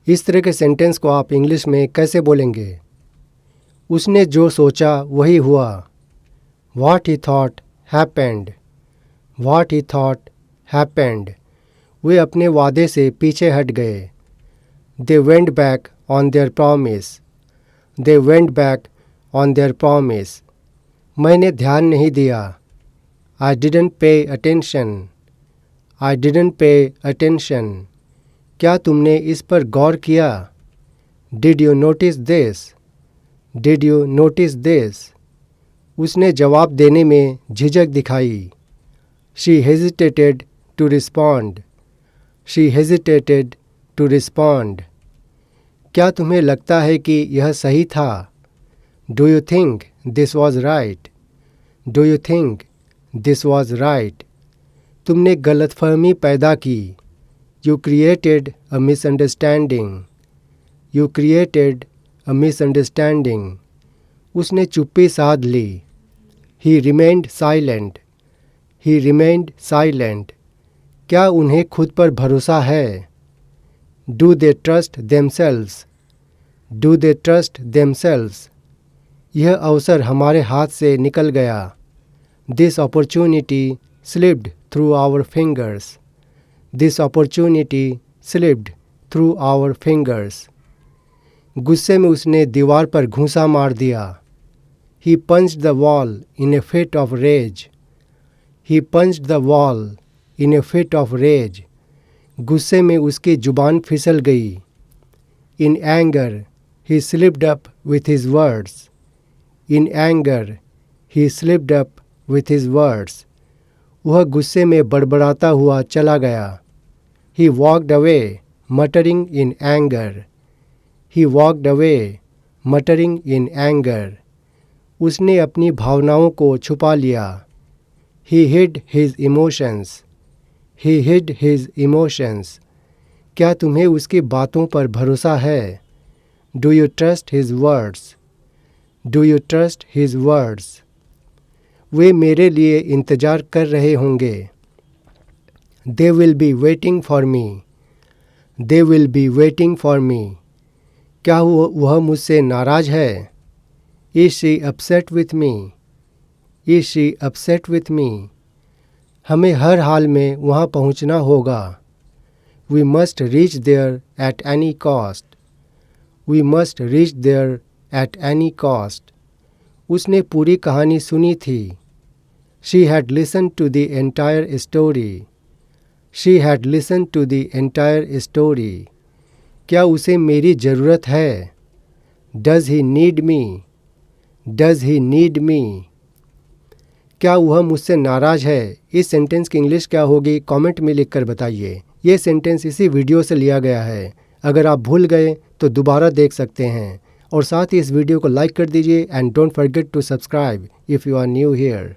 इस तरह के सेंटेंस को आप इंग्लिश में कैसे बोलेंगे? उसने जो सोचा वही हुआ। What he thought happened. What he thought happened. वे अपने वादे से पीछे हट गए। They went back on their promise. They went back on their promise. मैंने ध्यान नहीं दिया। I didn't pay attention. I didn't pay attention. क्या तुमने इस पर गौर किया? Did you notice this? Did you notice this? उसने जवाब देने में झिझक दिखाई। She hesitated to respond. She hesitated to respond. क्या तुम्हें लगता है कि यह सही था? Do you think this was right? Do you think this was right? तुमने गलतफहमी पैदा की। You created a misunderstanding. You created a misunderstanding. उसने चुप्पी साध ली। He remained silent. He remained silent. क्या उन्हें खुद पर भरोसा है? Do they trust themselves? Do they trust themselves? यह अवसर हमारे हाथ से निकल गया। This opportunity slipped through our fingers. This opportunity slipped through our fingers. गुस्से में उसने दीवार पर घूंसा मार दिया। He punched the wall in a fit of rage. He punched the wall in a fit of rage. गुस्से में उसकी जुबान फिसल गई। In anger, he slipped up with his words. In anger, he slipped up with his words. वह गुस्से में बड़बड़ाता हुआ चला गया। He walked away, muttering in anger. He walked away, muttering in anger. उसने अपनी भावनाओं को छुपा लिया। He hid his emotions. He hid his emotions. क्या तुम्हें उसकी बातों पर भरोसा है? Do you trust his words? Do you trust his words? वे मेरे लिए इंतज़ार कर रहे होंगे। They will be waiting for me. They will be waiting for me. क्या वह मुझसे नाराज़ है? Is she upset with me? Is she upset with me? हमें हर हाल में वहाँ पहुँचना होगा। We must reach there at any cost. We must reach there at any cost. उसने पूरी कहानी सुनी थी। She had listened to the entire story. She had listened to the entire story. क्या उसे मेरी ज़रूरत है? Does he need me? Does he need me? क्या वह मुझसे नाराज़ है? इस सेंटेंस की इंग्लिश क्या होगी? कमेंट में लिखकर बताइए। ये सेंटेंस इसी वीडियो से लिया गया है। अगर आप भूल गए तो दोबारा देख सकते हैं और साथ ही इस वीडियो को लाइक कर दीजिए and don't forget to subscribe if you are new here.